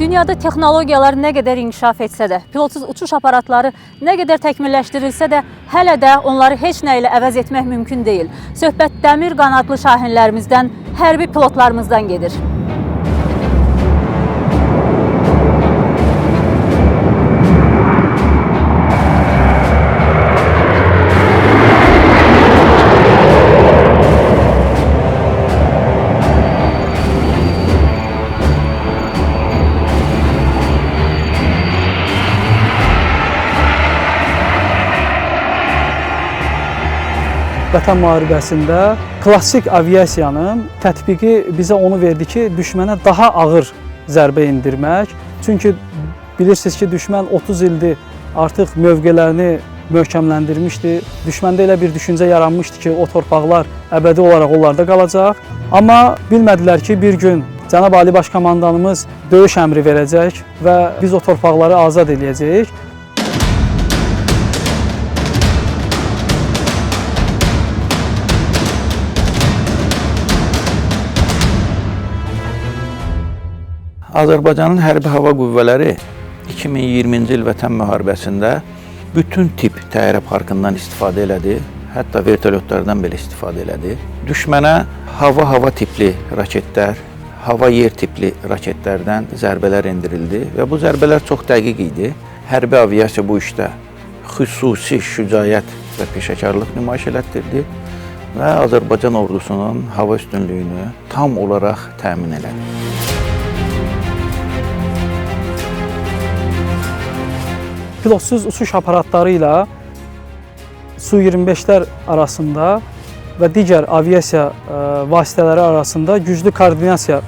Dünyada texnologiyalar nə qədər inkişaf etsə də, pilotsuz uçuş aparatları nə qədər təkmilləşdirilsə də, hələ də onları heç nə ilə əvəz etmək mümkün deyil. Söhbət dəmir qanadlı şahinlərimizdən, hərbi pilotlarımızdan gedir. Vətən müharibəsində klassik aviasiyanın tətbiqi bizə onu verdi ki, düşmənə daha ağır zərbə endirmək. Çünki bilirsiniz ki, düşmən 30 ildir artıq mövqelərini möhkəmləndirmişdi. Düşməndə elə bir düşüncə yaranmışdı ki, o torpaqlar əbədi olaraq onlarda qalacaq. Amma bilmədilər ki, bir gün Cənab Ali Baş Komandanımız döyüş əmri verəcək və biz o torpaqları azad edəcəyik. Azərbaycanın hərbi hava qüvvələri 2020-ci il Vətən müharibəsində bütün tip təyyarə parkından istifadə elədi, hətta vertolyotlardan belə istifadə elədi. Düşmənə hava tipli raketlər, hava-yer tipli raketlərdən zərbələr endirildi və bu zərbələr çox dəqiq idi. Hərbi aviasiya bu işdə xüsusi şücaət və peşəkarlıq nümayiş elətdirdi və Azərbaycan ordusunun hava üstünlüyünü tam olaraq təmin elədi. Pilotsuz uçuş aparatları ilə Su-25'lər arasında və digər aviasiya vasitələri arasında güclü koordinasiya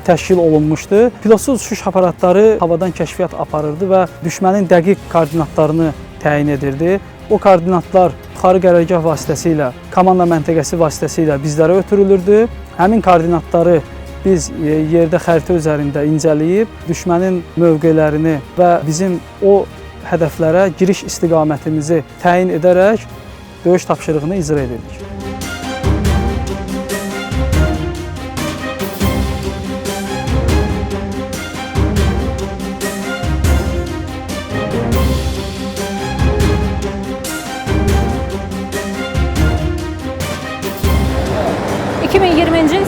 təşkil olunmuşdu. Pilotsuz uçuş aparatları havadan kəşfiyyat aparırdı və düşmənin dəqiq koordinatlarını təyin edirdi. O koordinatlar yuxarı qərargah vasitəsilə, komanda məntəqəsi vasitəsilə bizlərə ötürülürdü. Həmin koordinatları biz yerdə xəritə üzərində incələyib, düşmənin mövqelərini və bizim o hədəflərə giriş istiqamətimizi təyin edərək döyüş tapşırığını icra edirdik.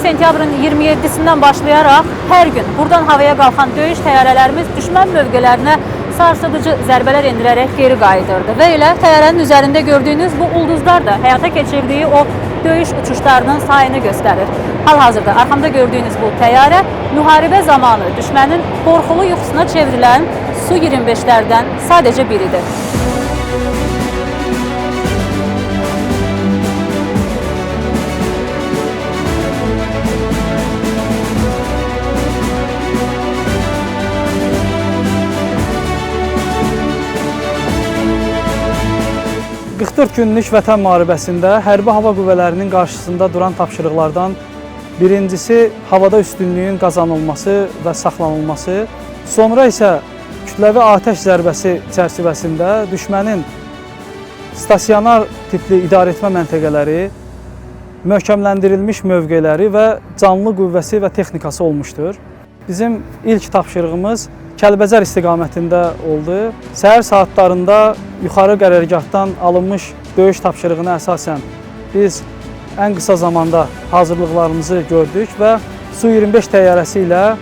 Sentyabrın 27-sindən başlayaraq hər gün buradan havaya qalxan döyüş təyyarələrimiz düşmən mövqələrinə sarsıdıcı zərbələr endirərək geri qayıdırdı. Və elə təyyarənin üzərində gördüyünüz bu ulduzlar da həyata keçirdiyi o döyüş uçuşlarının sayını göstərir. Hal-hazırda arxamda gördüyünüz bu təyyarə müharibə zamanı düşmənin qorxulu yuxusuna çevrilən Su-25'lərdən sadəcə biridir. Günlük Vətən müharibəsində hərbi hava qüvvələrinin qarşısında duran tapşırıqlardan birincisi havada üstünlüyün qazanılması və saxlanılması, sonra isə kütləvi atəş zərbəsi çərçivəsində düşmənin stasionar tipli idarəetmə məntəqələri, möhkəmləndirilmiş mövqeləri və canlı qüvvəsi və texnikası olmuşdur. Bizim ilk tapşırığımız Kəlbəcər istiqamətində oldu. Səhər saatlarında yuxarı qərargahdan alınmış döyüş tapşırığına əsasən biz ən qısa zamanda hazırlıqlarımızı gördük və Su-25 təyyarəsi ilə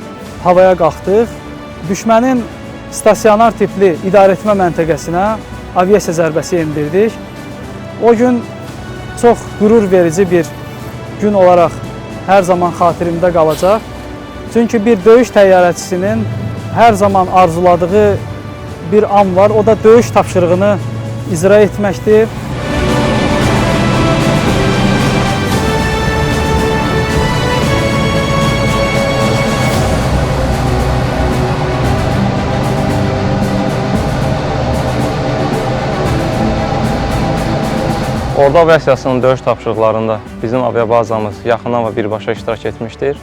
havaya qalxdıq. Düşmənin stasionar tipli idarəetmə məntəqəsinə aviasiya zərbəsi endirdik. O gün çox qürur verici bir gün olaraq hər zaman xatirimdə qalacaq. Çünki bir döyüş təyyarəçisinin hər zaman arzuladığı bir an var, o da döyüş tapşırığını icra etməkdir. Ordu aviasiyasının döyüş tapşırıqlarında bizim aviabazamız yaxından və birbaşa iştirak etmişdir.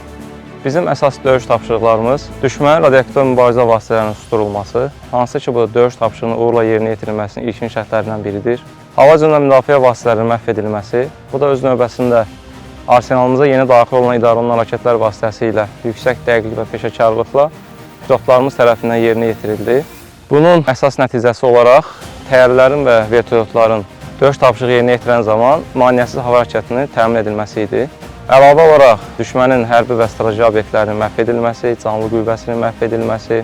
Bizim əsas döyüş tapşırıqlarımız düşmənin radioaktiv mübarizə vasitələrinin susturulması, hansı ki, bu döyüş tapşırığının uğurla yerinə yetirilməsinin ilkin şərtlərindən biridir. Hava hücumuna müdafiə vasitələrinin məhv edilməsi, bu da öz növbəsində arsenalımıza yeni daxil olan idarə olunan raketlər vasitəsilə yüksək dəqiqlik və peşəkarlıqla pilotlarımız tərəfindən yerinə yetirildi. Bunun əsas nəticəsi olaraq təyyarələrin və vertolyotların döyüş tapşırığı yerinə yetirən zaman maneəsiz hava hərəkətinin təmin edilməsi idi. Əlavə olaraq düşmənin hərbi və strateji obyektlərinin məhv edilməsi, canlı qüvvəsinin məhv edilməsi,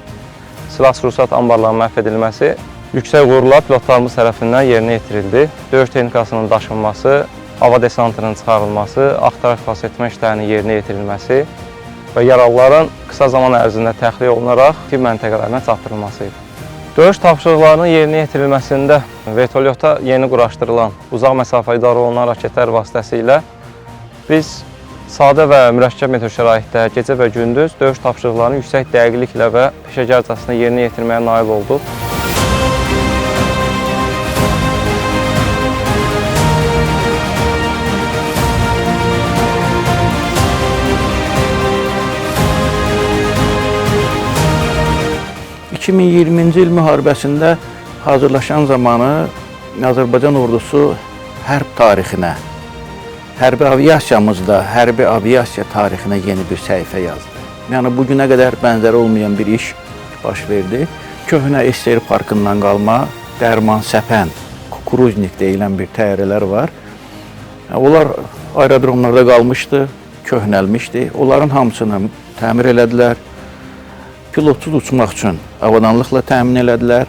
silah-sursat anbarlarının məhv edilməsi yüksək uğurla pilotlarımız tərəfindən yerinə yetirildi. Döyüş texnikasının daşınması, hava desantının çıxarılması, axtarış xilas etmə işlərinin yerinə yetirilməsi və yaralıların qısa zaman ərzində təxliyə olunaraq tibb məntəqələrinə çatdırılması idi. Döyüş tapşırıqlarının yerinə yetirilməsində vertolyota yeni quraşdırılan uzaq məsafə idarə olunan raketlər vasitəsilə biz sadə və mürəkkəb meteo şəraitdə gecə və gündüz döyüş tapşırıqlarını yüksək dəqiqliklə və peşəkarcasına yerinə yetirməyə nail olduq. ...2020-ci il müharibəsində hazırlaşan zamanı Azərbaycan ordusu hərb tarixinə, hərbi aviasiyamızda, hərbi aviasiya tarixinə yeni bir səhifə yazdı. Yəni, bugünə qədər bənzəri olmayan bir iş baş verdi. Köhnə SSR parkından qalma, Dərman, Səpən, Kukuruznik deyilən bir təyyarələr var. Onlar aerodromlarda qalmışdı, köhnəlmişdi. Onların hamısını təmir elədilər. Pilotsuz uçmaq üçün avadanlıqla təmin elədilər.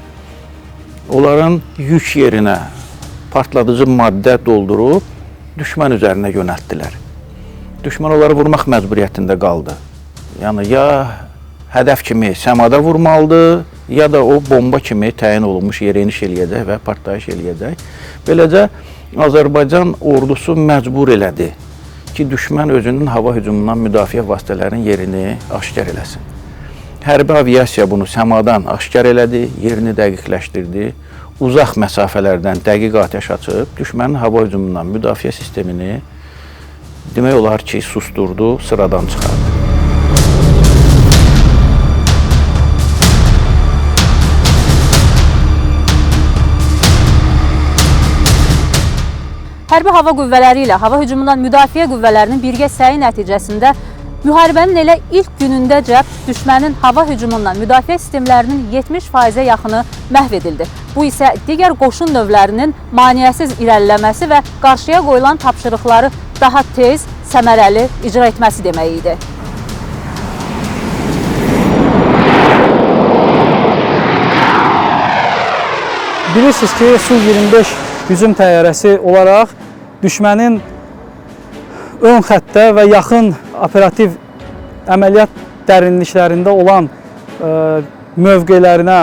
Onların yük yerinə partladıcı maddə doldurub düşmən üzərinə yönəltdilər. Düşmən onları vurmaq məcburiyyətində qaldı. Yəni, ya hədəf kimi səmada vurmalıdır, ya da o bomba kimi təyin olunmuş yerə eniş eləyəcək və partlayış eləyəcək. Beləcə, Azərbaycan ordusu məcbur elədi ki, düşmən özünün hava hücumundan müdafiə vasitələrinin yerini aşkar eləsin. Hərbi aviasiya bunu səmadan aşkar elədi, yerini dəqiqləşdirdi. Uzaq məsafələrdən dəqiq atəş açıb, düşmənin hava hücumundan müdafiə sistemini demək olar ki, susturdu, sıradan çıxardı. Hərbi hava qüvvələri ilə hava hücumundan müdafiə qüvvələrinin birgə səyi nəticəsində müharibənin elə ilk günündəcə düşmənin hava hücumundan müdafiə sistemlərinin 70%-ə yaxını məhv edildi. Bu isə digər qoşun növlərinin maneəsiz irəliləməsi və qarşıya qoyulan tapşırıqları daha tez, səmərəli icra etməsi demək idi. Bilirsiniz ki, Su-25 hücum təyyarəsi olaraq düşmənin ön xəttdə və yaxın operativ əməliyyat dərinliklərində olan mövqelərinə,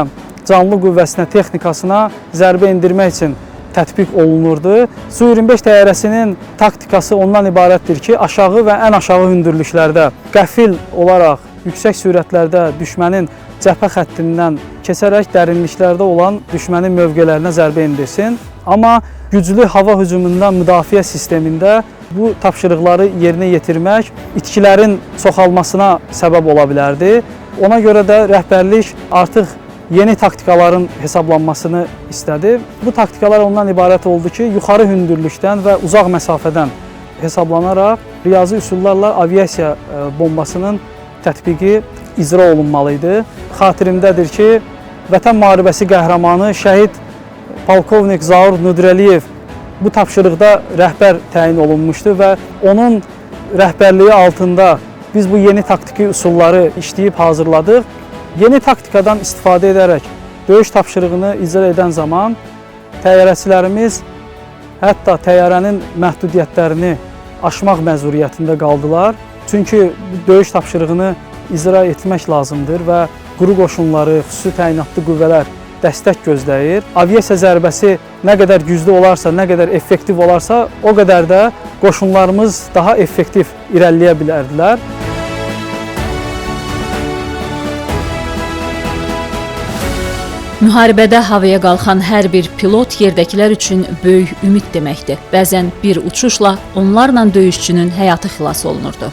canlı qüvvəsinə, texnikasına zərbə endirmək üçün tətbiq olunurdu. Su-25 təyyarəsinin taktikası ondan ibarətdir ki, aşağı və ən aşağı hündürlüklərdə qəfil olaraq yüksək sürətlərdə düşmənin cəbhə xəttindən keçərək dərinliklərdə olan düşmənin mövqelərinə zərbə endirsin. Amma güclü hava hücumundan müdafiə sistemində bu tapşırıqları yerinə yetirmək itkilərin çoxalmasına səbəb ola bilərdi. Ona görə də rəhbərlik artıq yeni taktikaların hesablanmasını istədi. Bu taktikalar ondan ibarət oldu ki, yuxarı hündürlükdən və uzaq məsafədən hesablanaraq riyazi üsullarla aviasiya bombasının tətbiqi icra olunmalı idi. Xatirimdədir ki, Vətən müharibəsi qəhrəmanı şəhid polkovnik Zaur Nudrəliyev bu tapşırıqda rəhbər təyin olunmuşdu və onun rəhbərliyi altında biz bu yeni taktiki üsulları işləyib hazırladıq. Yeni taktikadan istifadə edərək döyüş tapşırığını icra edən zaman təyyarəçilərimiz hətta təyyarənin məhdudiyyətlərini aşmaq məcburiyyətində qaldılar. Çünki döyüş tapşırığını icra etmək lazımdır və quru qoşunları, xüsusi təyinatlı qüvvələr dəstək gözləyir. Aviasiya zərbəsi nə qədər güclü olarsa, nə qədər effektiv olarsa, o qədər də qoşunlarımız daha effektiv irəliləyə bilərdilər. Müharibədə havaya qalxan hər bir pilot yerdəkilər üçün böyük ümid deməkdir. Bəzən bir uçuşla onlarla döyüşçünün həyatı xilas olunurdu.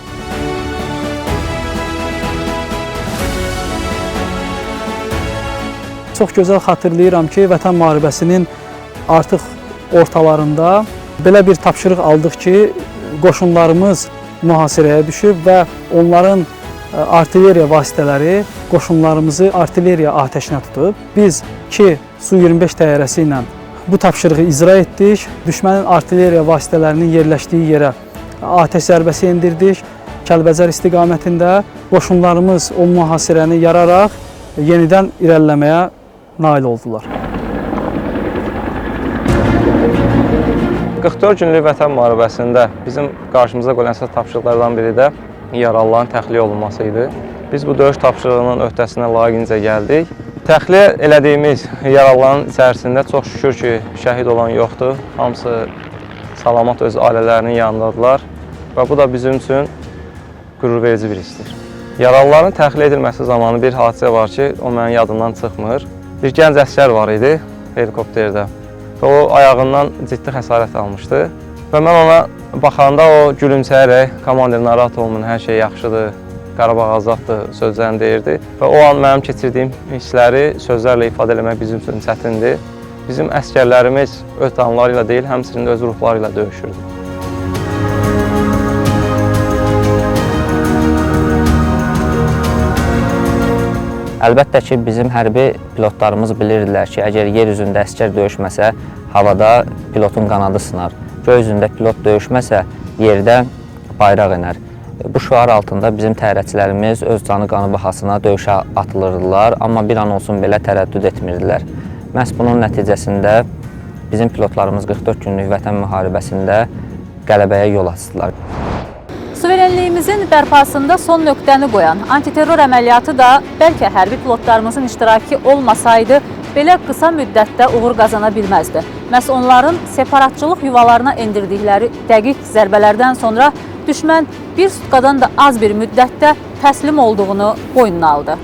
Çox gözəl xatırlayıram ki, Vətən müharibəsinin artıq ortalarında belə bir tapşırıq aldıq ki, qoşunlarımız mühasirəyə düşüb və onların artilleriya vasitələri qoşunlarımızı artilleriya atəşinə tutub. Biz 2 Su-25 təyyarəsi ilə bu tapşırığı icra etdik. Düşmənin artilleriya vasitələrinin yerləşdiyi yerə atəş zərbəsi endirdik. Kəlbəcər istiqamətində qoşunlarımız o mühasirəni yararaq yenidən irəliləməyə nail oldular. 44 günlük vətən müharibəsində bizim qarşımıza qoyulan əsas tapşırıqlardan biri də yaralıların təxliyə olunması idi. Biz bu döyüş tapşırığının öhdəsinə layiqincə gəldik. Təxliyə elədiyimiz yaralıların içərisində çox şükür ki, şəhid olan yoxdur. Hamısı salamat öz ailələrinin yanındadılar və bu da bizim üçün qürurverici bir işdir. Yaralıların təxliyə edilməsi zamanı bir hadisə var ki, o mənim yadımdan çıxmır. Bir gənc əsgər var idi helikopterdə. O ayağından ciddi xəsarət almışdı və mən ona baxanda o gülümsəyərək komandir narahat olmayın, hər şey yaxşıdır, Qarabağ azaddır sözlərini deyirdi və o an mənim keçirdiyim hissləri sözlərlə ifadə eləmək bizim üçün çətindir. Bizim əsgərlərimiz öz canları ilə deyil, həmçinin öz ruhları ilə döyüşürdü. Əlbəttə ki, bizim hərbi pilotlarımız bilirdilər ki, əgər yer üzündə əsgər döyüşməsə, havada pilotun qanadı sınar. Göy üzündə pilot döyüşməsə, yerdə bayraq enər. Bu şüar altında bizim təyyarəçilərimiz öz canı qanı bahasına döyüşə atılırdılar, amma bir an olsun belə tərəddüd etmirdilər. Məhz bunun nəticəsində bizim pilotlarımız 44 günlük vətən müharibəsində qələbəyə yol açdılar. Suverenliyimizin bərpasında son nöqtəni qoyan antiterror əməliyyatı da bəlkə hərbi pilotlarımızın iştirakı olmasaydı, belə qısa müddətdə uğur qazana bilməzdi. Məhz onların separatçılıq yuvalarına endirdikləri dəqiq zərbələrdən sonra düşmən bir sutkadan da az bir müddətdə təslim olduğunu boynuna aldı.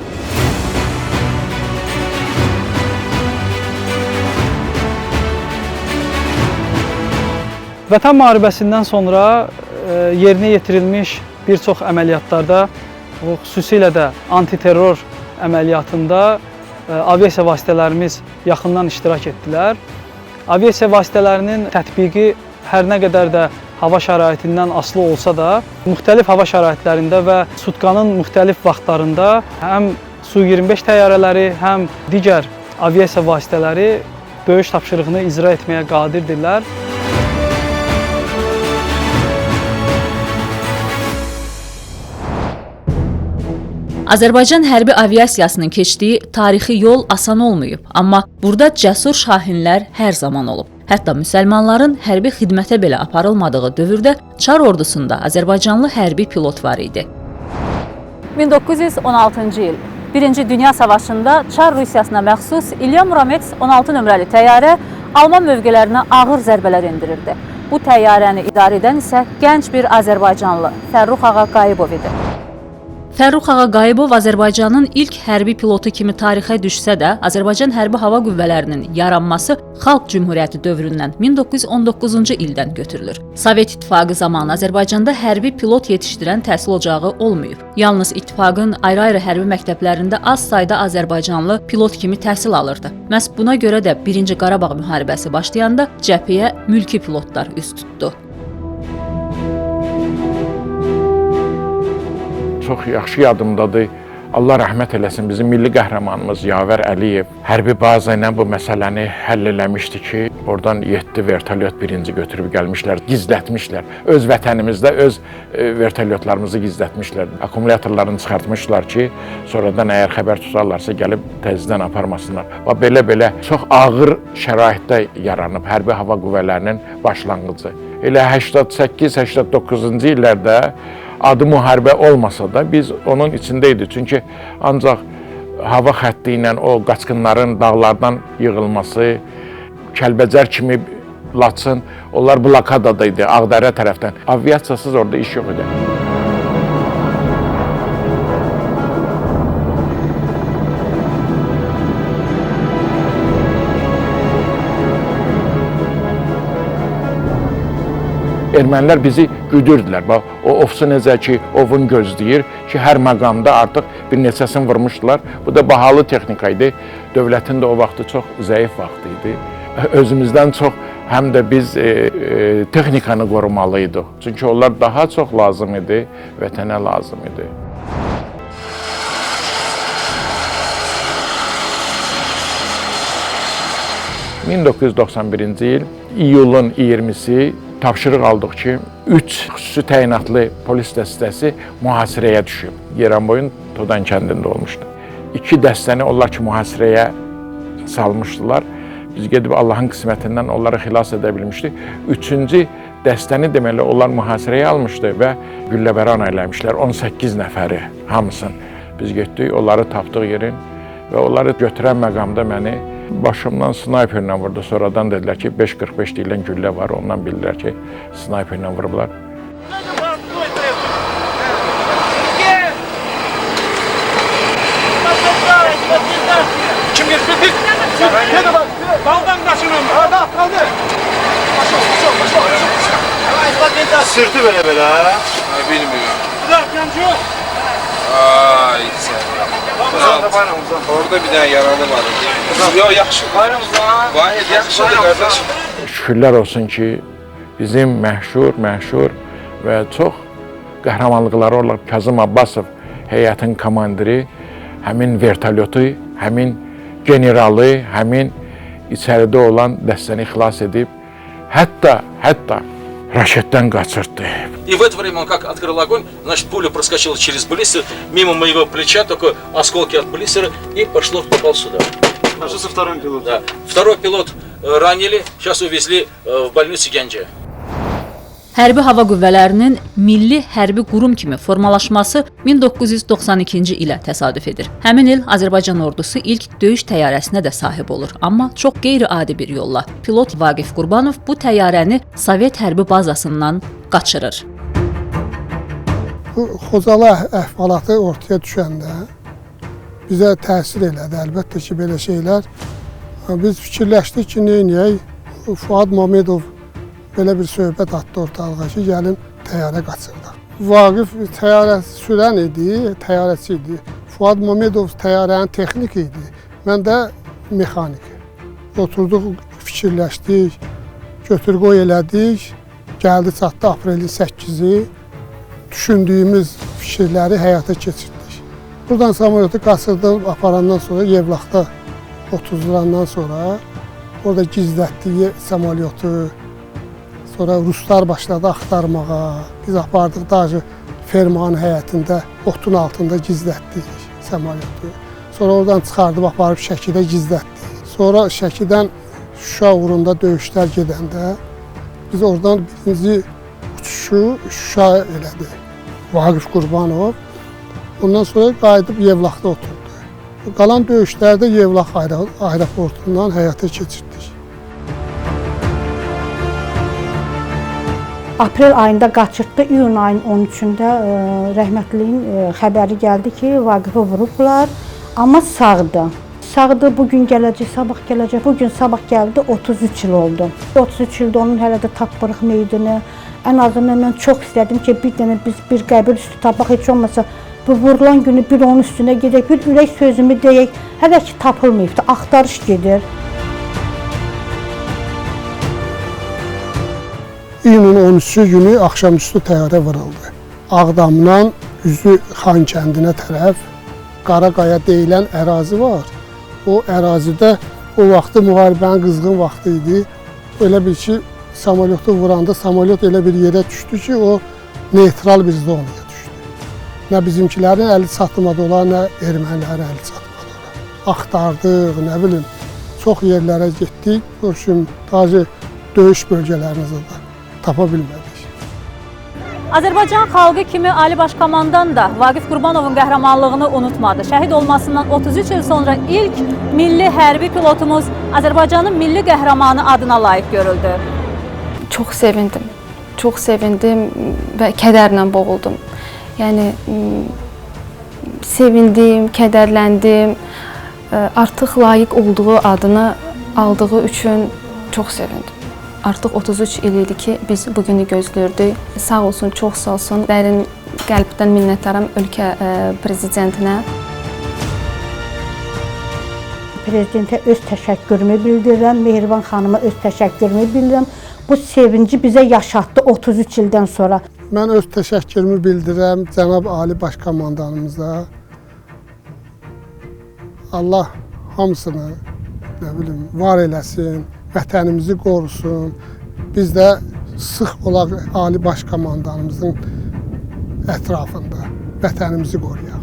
Vətən müharibəsindən sonra yerinə yetirilmiş bir çox əməliyyatlarda, xüsusilə də antiterror əməliyyatında aviasiya vasitələrimiz yaxından iştirak etdilər. Aviasiya vasitələrinin tətbiqi hər nə qədər də hava şəraitindən asılı olsa da, müxtəlif hava şəraitlərində və sutkanın müxtəlif vaxtlarında həm Su-25 təyyarələri, həm digər aviasiya vasitələri döyüş tapşırığını icra etməyə qadirdirlər. Azərbaycan hərbi aviasiyasının keçdiyi tarixi yol asan olmayıb, amma burada cəsur şahinlər hər zaman olub. Hətta müsəlmanların hərbi xidmətə belə aparılmadığı dövrdə Çar ordusunda Azərbaycanlı hərbi pilot var idi. 1916-cı il Birinci Dünya Savaşında Çar Rusiyasına məxsus İlya Muramex 16 nömrəli təyyarə Alman mövqelərinə ağır zərbələr endirirdi. Bu təyyarəni idarə edən isə gənc bir Azərbaycanlı Fərrux Ağa Qayıbov idi. Fərrux Ağa Qayıbov Azərbaycanın ilk hərbi pilotu kimi tarixə düşsə də, Azərbaycan hərbi hava qüvvələrinin yaranması Xalq Cümhuriyyəti dövründən 1919-cu ildən götürülür. Sovet İttifaqı zamanı Azərbaycanda hərbi pilot yetişdirən təhsil ocağı olmayıb. Yalnız İttifaqın ayrı-ayrı hərbi məktəblərində az sayda Azərbaycanlı pilot kimi təhsil alırdı. Məhz buna görə də 1-ci Qarabağ müharibəsi başlayanda cəbhəyə mülki pilotlar üz tutdu. Çox yaxşı yadımdadır. Allah rəhmət eləsin, bizim milli qəhrəmanımız Yavər Əliyev hərbi baza ilə bu məsələni həll eləmişdi ki, oradan 7 vertolyot birinci götürüb gəlmişlər, gizlətmişlər. Öz vətənimizdə öz vertolyotlarımızı gizlətmişlər. Akkumulyatorlarını çıxartmışlar ki, sonradan əgər xəbər tutarlarsa gəlib təzədən aparmasınlar. Və belə çox ağır şəraitdə yaranıb hərbi hava qüvvələrinin başlanğıcı. Elə 88-89-cu illərdə adı müharibə olmasa da biz onun içində idik. Çünki ancaq hava xətti ilə o qaçqınların dağlardan yığılması, Kəlbəcər kimi Laçın, onlar blokadada idi Ağdərə tərəfdən. Aviasiyasız orada iş yox idi. Ermənilər bizi güdürdülər. Bax, o ofsu necə ki, ovun gözləyir ki, hər məqamda artıq bir neçəsini vurmuşdular. Bu da bahalı texnika idi. Dövlətin də o vaxtı çox zəif vaxtı idi. Özümüzdən çox həm də biz texnikanı qorumalıydıq. Çünki onlar daha çox lazım idi, vətənə lazım idi. 1991-ci il iyulun 20-si tapşırıq aldıq ki, 3 xüsusi təyinatlı polis dəstəsi mühasirəyə düşüb. Yeranboyun Todan kəndində olmuşdu. 2 dəstəni onlar ki, mühasirəyə salmışdılar. Biz gedib Allahın qismətindən onları xilas edə bilmişdik. 3-cü dəstəni deməli onlar mühasirəyə almışdı və gülləbəran eləmişlər 18 nəfəri hamısını. Biz getdik, onları tapdıq yerin və onları götürən məqamda məni başımdan snayperlə vurdu. Sonradan dedilər ki, 5.45 deyilən güllə var, ondan bildilər ki, snayperlə vurublar. Kim getirdik? Hadi bak. Daldan kaçının. Hadi hadi. Sırtı böyle ha. Bilmiyorum. Bırak yancı. Ay sen. Orada bir tane yaralı var. Yok yaxşı. Vahid yaxşıdır kardeş. Şükürlər olsun ki, bizim məşhur və çox qəhrəmanlıqları olan Kazım Abbasov heyətin komandiri həmin vertolyotu, həmin generalı, həmin içəridə olan dəstəni xilas edib, hətta raketdən qaçırtdı. И в это время он как открыл огонь, значит, пуля проскочила через блистер, мимо моего плеча, только осколки от блистера, и попал сюда. А что со вторым пилотом? Да. Второй пилот ранили, сейчас увезли в больницу Генджи. Hərbi Hava Qüvvələrinin milli hərbi qurum kimi formalaşması 1992-ci ilə təsadüf edir. Həmin il Azərbaycan ordusu ilk döyüş təyyarəsinə də sahib olur, amma çox qeyri-adi bir yolla. Pilot Vaqif Qurbanov bu təyyarəni Sovet hərbi bazasından qaçırır. Bu Xocalı əhvalatı ortaya düşəndə bizə təsir elədi. Əlbəttə ki, belə şeylər. Biz fikirləşdik ki, neyniyək? Fuad Mamedov belə bir söhbət atdı ortalığa ki, gəlin təyyarə qaçırdıq. Vaqif təyyarə sürən idi, təyyarəçi idi. Fuad Mamedov təyyarənin texnik idi. Mən də mexanik. Oturduq, fikirləşdik, götür-qoy elədik. Gəldi çatdı aprelin 8-i. Düşündüyümüz fikirləri həyata keçirdik. Buradan samolyotu qaçırdıq, aparandan sonra Yevlaxda 30-landan sonra orada gizlətdiyi samolyotu. Sonra Ruslar başladı axtarmağa. Biz apardıq dajı fermanın həyətində, otun altında gizlətdik samolyotu. Sonra oradan çıxardıb aparıb Şəkidə gizlətdik. Sonra Şəkidən Şuşa uğrunda döyüşlər gedəndə biz oradan birinci uçuşu Şuşa elədi. Vaqif Qurbanov. Ondan sonra qayıdıb Yevlaxda oturdu. Qalan döyüşlərdə Yevlax aeroportundan həyata keçirdik. Aprel ayında qaçırtdı, iyun ayının 13-də rəhmətliyin xəbəri gəldi ki, Vaqifi vurublar, amma sağdır. Sağdır, bugün gələcək, sabah gələcək, bugün sabah gəldi, 33 il oldu. 33 ildə onun hələ də tapırıq meydini. Ən azından mən çox istədim ki, bir dənə biz bir qəbir üstü tapaq, heç olmasa bu vurulan günü bir onun üstünə gedək, bir ürək sözümü deyək, hələ ki tapılmayıbdır, axtarış gedir. İyunun 13-cü günü axşamüstü təyyarə vuruldu. Ağdamdan üzü Xan kəndinə tərəf Qaraqaya deyilən ərazi var. O ərazidə o vaxtı müharibənin qızğın vaxtı idi. Öyle bir ki, samolyotu vuranda samolyot elə bir yerə düşdü ki, o neytral bir zonaya düşdü. Nə bizimkilərin əli çatmadı olar, nə ermənilərin əli çatmadı olar. Axtardıq, nə bilim, çox yerlərə getdik. Görüşüm, tacı döyüş bölgələrimizdə də tapa bilmədik. Azərbaycan xalqı kimi Ali Baş Komandan da Vaqif Qurbanovun qəhrəmanlığını unutmadı. Şəhid olmasından 33 il sonra ilk milli hərbi pilotumuz Azərbaycanın milli qəhrəmanı adına layiq görüldü. Çox sevindim və kədərlə boğuldum. Yəni, sevindim, kədərləndim, artıq layiq olduğu adını aldığı üçün çox sevindim. Artıq 33 il idi ki, biz bugünü gözlürdük. Sağ olsun, çox sağ olsun. Dərin qəlbdən minnətdaram ölkə prezidentinə. Prezidentə öz təşəkkürümü bildirirəm, Mehriban xanıma öz təşəkkürümü bildirirəm. Bu sevinci bizə yaşatdı 33 ildən sonra. Mən öz təşəkkürümü bildirirəm cənab Ali Baş Komandanımıza. Allah hamısını, nə bilim, var eləsin, vətənimizi qorusun. Biz də sıx olaq Ali Baş Komandanımızın ətrafında vətənimizi qoruyaq.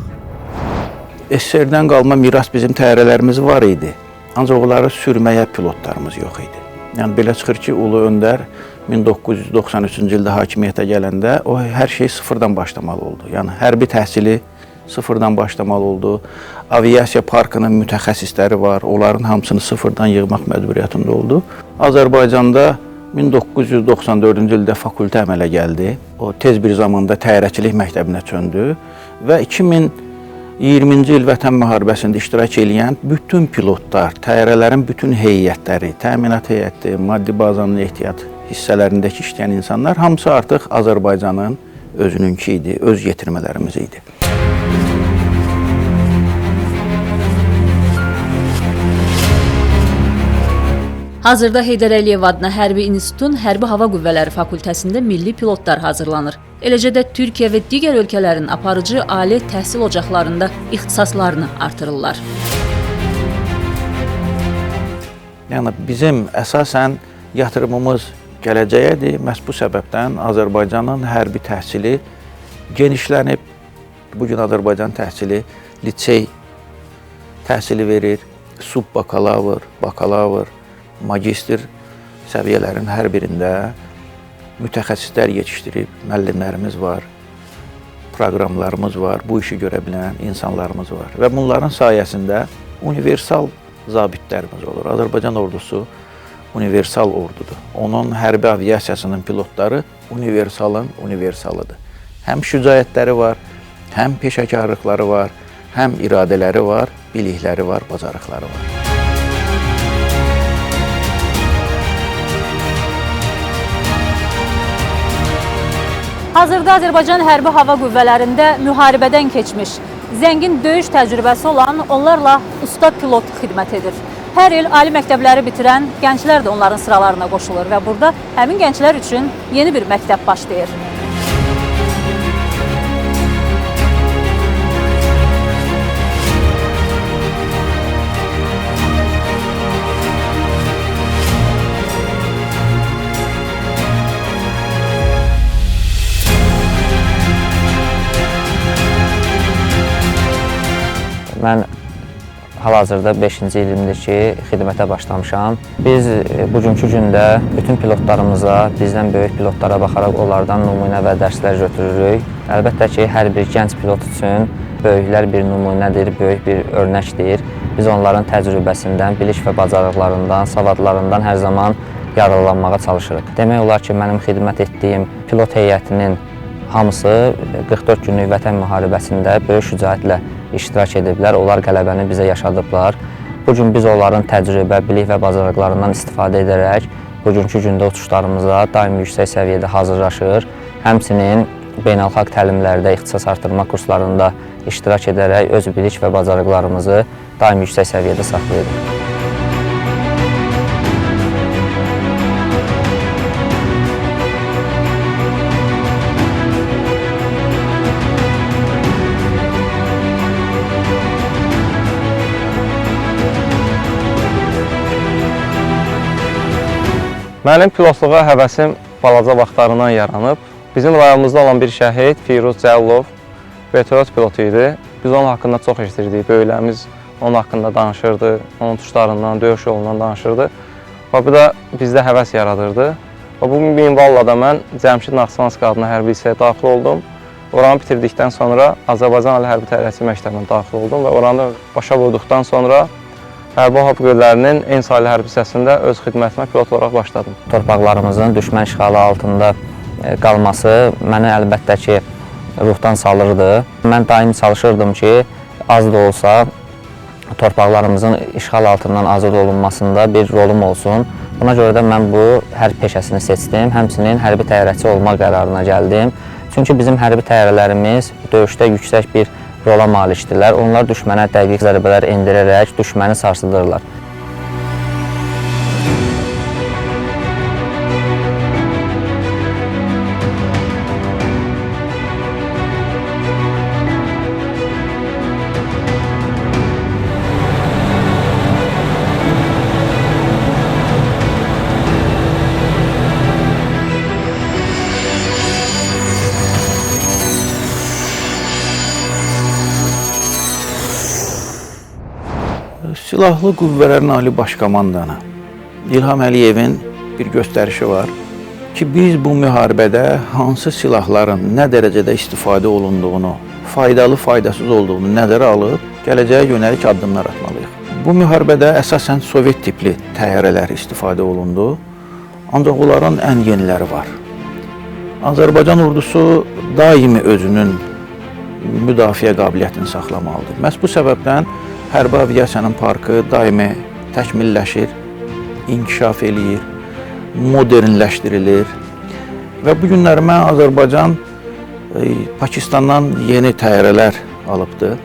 SSR-dən qalma miras bizim təyyarələrimiz var idi. Ancaq onları sürməyə pilotlarımız yox idi. Yəni belə çıxır ki, Ulu Öndər 1993-cü ildə hakimiyyətə gələndə o hər şey sıfırdan başlamalı oldu. Yəni hərbi təhsili sıfırdan başlamalı oldu. Aviasiya parkının mütəxəssisləri var. Onların hamısını sıfırdan yığmaq məcburiyyətində oldu. Azərbaycanda 1994-cü ildə fakültə əmələ gəldi. O tez bir zamanda təyyarəçilik məktəbinə çöndü və 2020-ci il Vətən müharibəsində iştirak edən bütün pilotlar, təyyarələrin bütün heyətləri, təminat heyəti, maddi bazanın ehtiyat hissələrindəki işləyən insanlar hamısı artıq Azərbaycanın özününki idi, öz yetirmələrimiz idi. Hazırda Heydər Əliyev adına Hərbi İnstitutun Hərbi Hava Qüvvələri Fakültəsində milli pilotlar hazırlanır. Eləcə də Türkiyə və digər ölkələrin aparıcı ali təhsil ocaqlarında ixtisaslarını artırırlar. Yəni bizim əsasən yatırımımız gələcəyədir. Məhz bu səbəbdən Azərbaycanın hərbi təhsili genişlənib. Bugün Azərbaycan təhsili lisey təhsili verir, subbakalavr, bakalavr, magistr səviyyələrin hər birində mütəxəssislər yetişdirib, müəllimlərimiz var, proqramlarımız var, bu işi görə bilən insanlarımız var. Və bunların sayəsində universal zabitlərimiz olur. Azərbaycan ordusu universal ordudur. Onun hərbi aviasiyasının pilotları universalın universalıdır. Həm şücaətləri var, həm peşəkarlıqları var, həm iradələri var, bilikləri var, bacarıqları var. Hazırda Azərbaycan Hərbi Hava Qüvvələrində müharibədən keçmiş, zəngin döyüş təcrübəsi olan onlarla usta pilot xidmət edir. Hər il ali məktəbləri bitirən gənclər də onların sıralarına qoşulur və burada həmin gənclər üçün yeni bir məktəb başlayır. Mən hal-hazırda 5-ci ilimdir ki, xidmətə başlamışam. Biz bugünkü gündə bütün pilotlarımıza, bizdən böyük pilotlara baxaraq onlardan nümunə və dərslər götürürük. Əlbəttə ki, hər bir gənc pilot üçün böyüklər bir nümunədir, böyük bir örnəkdir. Biz onların təcrübəsindən, bilik və bacarıqlarından, savadlarından hər zaman yararlanmağa çalışırıq. Demək olar ki, mənim xidmət etdiyim pilot heyətinin hamısı 44 günlük Vətən müharibəsində böyük şücaətlə iştirak ediblər, onlar qələbəni bizə yaşadıblar. Bugün biz onların təcrübə, bilik və bacarıqlarından istifadə edərək bugünkü gündə uçuşlarımıza daimi yüksək səviyyədə hazırlaşır. Həmçinin beynəlxalq təlimlərdə, ixtisas artırma kurslarında iştirak edərək öz bilik və bacarıqlarımızı daimi yüksək səviyyədə saxlayırıq. Mənim pilotluğa həvəsim balaca vaxtlarından yaranıb. Bizim rayonumuzda olan bir şəhid Firuz Cəllov vertolyot pilotu idi. Biz onun haqqında çox eşidirdik. Böyüklərimiz onun haqqında danışırdı, onun uçuşlarından, döyüş yolundan danışırdı. Və bu da bizdə həvəs yaradırdı. Və bu minvalla da mən Cəmşid Naxçıvanski adına hərbi hissəyə daxil oldum. Oranı bitirdikdən sonra Azərbaycan Ali Hərbi Təyyarəçilik Məktəbinə daxil oldum və oranı başa vurduqdan sonra Hərbi Hava Qüvvələrinin en saylı hərbi hissəsində öz xidmətimə pilot olaraq başladım. Torpaqlarımızın düşmən işğalı altında qalması məni əlbəttə ki, ruhdan salırdı. Mən daim çalışırdım ki, az da olsa torpaqlarımızın işğal altından azad olunmasında bir rolum olsun. Buna görə də mən bu hərb peşəsini seçdim, həmçinin hərbi təyyarəçi olmaq qərarına gəldim. Çünki bizim hərbi təyyarələrimiz döyüşdə yüksək bir rola malikdirlər. Onlar düşmənə dəqiq zərbələr endirərək düşməni sarsıdırlar. Silahlı Qüvvələrin Ali Baş Komandanı İlham Əliyevin bir göstərişi var ki, biz bu müharibədə hansı silahların nə dərəcədə istifadə olunduğunu, faydalı, faydasız olduğunu nəzərə alıb, gələcəyə yönəlik addımlar atmalıyıq. Bu müharibədə əsasən Sovet tipli təyyarələr istifadə olundu, ancaq onların ən yeniləri var. Azərbaycan ordusu daimi özünün müdafiə qabiliyyətini saxlamalıdır. Məhz bu səbəbdən hərbi aviasiyanın parkı daimi təkmilləşir, inkişaf eləyir, modernləşdirilir və bu günlərimə Azərbaycan Pakistandan yeni təyyarələr alıbdır.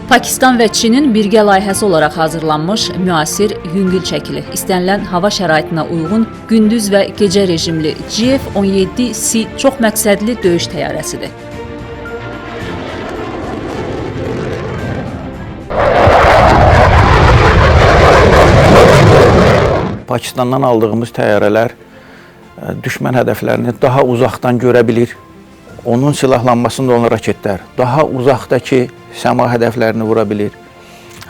Pakistan və Çinin birgə layihəsi olaraq hazırlanmış müasir yüngül çəkili, istənilən hava şəraitinə uyğun gündüz və gecə rejimli GF-17C çox məqsədli döyüş təyyarəsidir. Pakistandan aldığımız təyyarələr düşmən hədəflərini daha uzaqdan görə bilir. Onun silahlanmasında olan raketlər daha uzaqdakı səma hədəflərini vura bilir.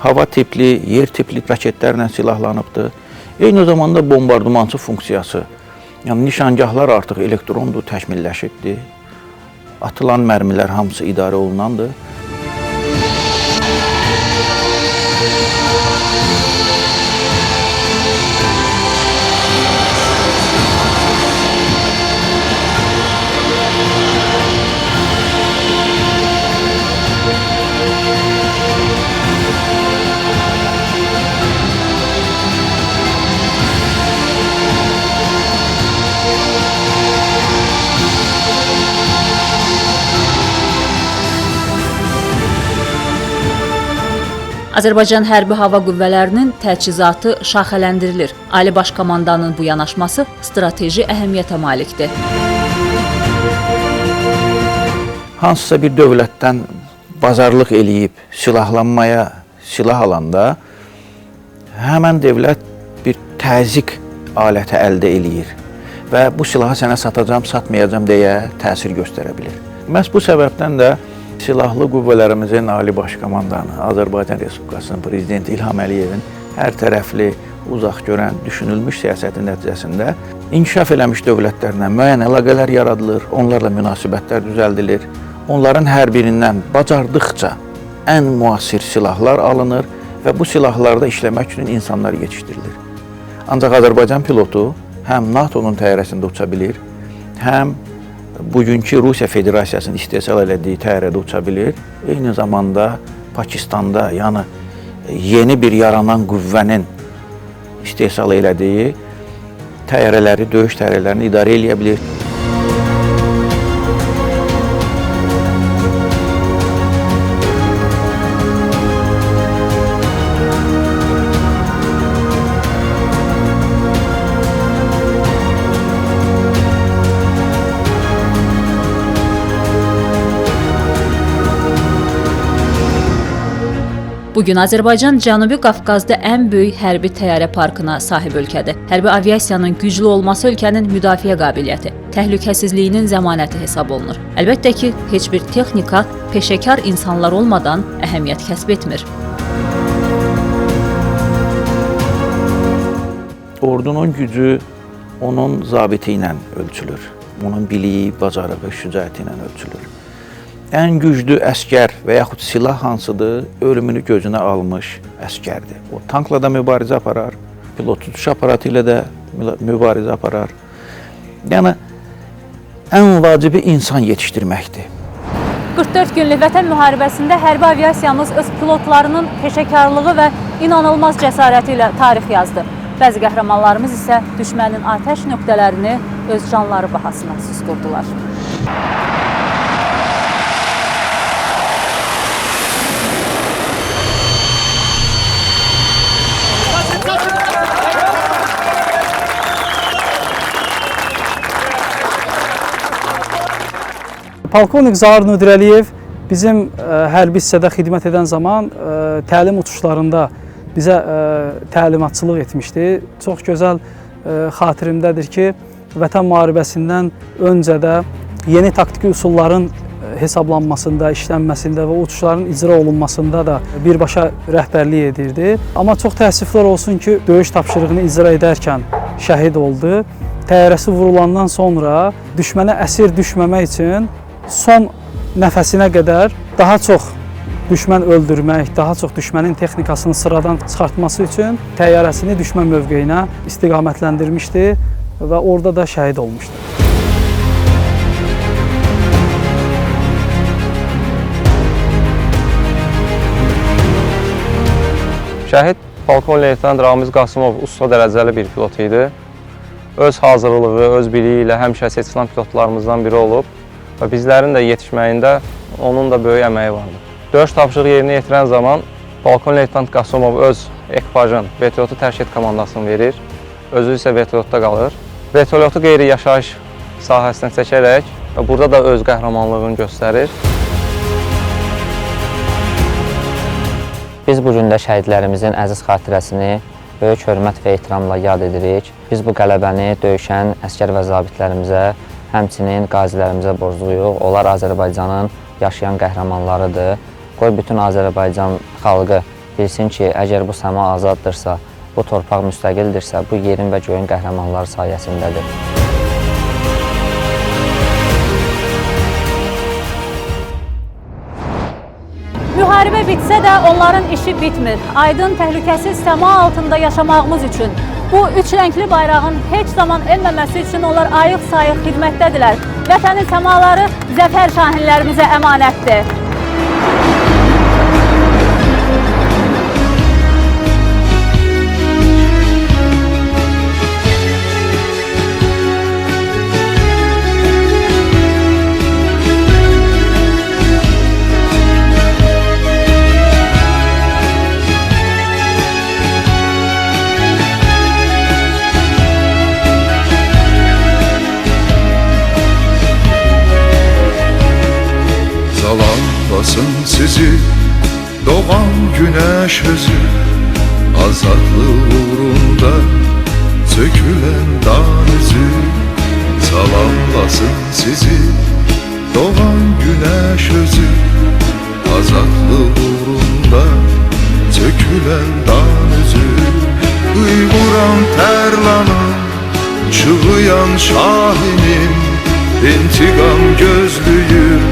Hava tipli, yer tipli raketlərlə silahlanıbdır. Eyni zamanda bombardımançı funksiyası, yəni nişangahlar artıq elektrondur, təkmilləşibdir. Atılan mərmilər hamısı idarə olunandır. Azərbaycan Hərbi Hava Qüvvələrinin təchizatı şaxələndirilir. Ali Baş Komandanın bu yanaşması strateji əhəmiyyətə malikdir. Hansısa bir dövlətdən bazarlıq eləyib silahlanmaya silah alanda həmən dövlət bir təzyiq aləti əldə eləyir və bu silahı sənə satacam, satmayacam deyə təsir göstərə bilir. Məhz bu səbəbdən də Silahlı Qüvvələrimizin Ali Baş Komandanı, Azərbaycan Respublikasının Prezidenti İlham Əliyevin hər tərəfli, uzaq görən, düşünülmüş siyasətin nəticəsində inkişaf eləmiş dövlətlərlə müəyyən əlaqələr yaradılır, onlarla münasibətlər düzəldilir. Onların hər birindən bacardıqca ən müasir silahlar alınır və bu silahlarda işləmək üçün insanlar yetişdirilir. Ancaq Azərbaycan pilotu həm NATO-nun təyyarəsində uça bilir, həm bugünkü Rusiya Federasiyasının istehsal elədiyi təyyarədə uça bilir. Eyni zamanda Pakistanda, yəni yeni bir yaranan qüvvənin istehsal elədiyi təyyarələri, döyüş təyyarələrini idarə eləyə bilir. Bugün Azərbaycan Cənubi Qafqazda ən böyük hərbi təyyarə parkına sahib ölkədir. Hərbi aviasiyanın güclü olması ölkənin müdafiə qabiliyyəti, təhlükəsizliyinin zəmanəti hesab olunur. Əlbəttə ki, heç bir texnika peşəkar insanlar olmadan əhəmiyyət kəsb etmir. Ordunun gücü onun zabiti ilə ölçülür. Onun biliyi, bacarığı, şücaəti ilə ölçülür. Ən güclü əskər və yaxud silah hansıdır, ölümünü gözünə almış əskərdir. O tankla da mübarizə aparar, pilot tutuş aparatı ilə də mübarizə aparar. Yəni, ən vacibi insan yetişdirməkdir. 44 günlük Vətən müharibəsində hərbi aviasiyamız öz pilotlarının peşəkarlığı və inanılmaz cəsarəti ilə tarix yazdı. Bəzi qəhrəmanlarımız isə düşmənin atəş nöqtələrini öz canları bahasına susqurdular. Polkovnik Zaur Nurəliyev bizim hərbi hissədə xidmət edən zaman təlim uçuşlarında bizə təlimatçılıq etmişdi. Çox gözəl xatirimdədir ki, Vətən müharibəsindən öncə də yeni taktiki üsulların hesablanmasında, işlənməsində və uçuşların icra olunmasında da birbaşa rəhbərlik edirdi. Amma çox təəssüflər olsun ki, döyüş tapşırığını icra edərkən şəhid oldu. Təyyarəsi vurulandan sonra düşmənə əsir düşməmək üçün son nəfəsinə qədər daha çox düşmən öldürmək, daha çox düşmənin texnikasını sıradan çıxartması üçün təyyarəsini düşmən mövqeyinə istiqamətləndirmişdi və orada da şəhid olmuşdu. Şəhid polkovnik-leytenant Ramiz Qasımov usta dərəcəli bir pilot idi. Öz hazırlığı, öz biliyi ilə həmişə seçilen pilotlarımızdan biri olub və bizlərin də yetişməyində onun da böyük əməyi vardı. Döyüş tapşırığı yerinə yetirən zaman polkovnik-leytenant Qasımov öz ekipajın vertolyotu tərk et komandasını verir, özü isə vertolyotda qalır. Vertolyotu qeyri-yaşayış sahəsinə çəkərək və burada da öz qəhrəmanlığını göstərir. Biz bu gün də şəhidlərimizin əziz xatirəsini böyük hörmət və ehtiramla yad edirik. Biz bu qələbəni döyüşən əsgər və zabitlərimizə, həmçinin qazilərimizə borcluyuq. Onlar Azərbaycanın yaşayan qəhrəmanlarıdır. Qoy bütün Azərbaycan xalqı bilsin ki, əgər bu səma azaddırsa, bu torpaq müstəqildirsə, bu yerin və göyün qəhrəmanları sayəsindədir. Müharibə bitsə də onların işi bitmir. Aydın, təhlükəsiz səma altında yaşamağımız üçün, bu üç rəngli bayrağın heç zaman enməməsi üçün onlar ayıq-sayıq xidmətdədirlər. Vətənin səmaları zəfər şahinlərimizə əmanətdir. Sizi doğan güneş özü, azadlık uğrunda sökülen dağ özü. Salamlasın sizi doğan güneş özü, azadlık uğrunda sökülen dağ özü. Uyguran terlanın, çığıyan şahinin, intikam gözlüyür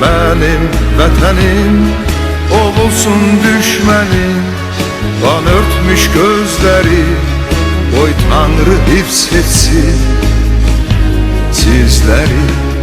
benim vətənim. Olsun düşmənin qan örtmüş gözləri, qoy Tanrı hifz etsin sizləri.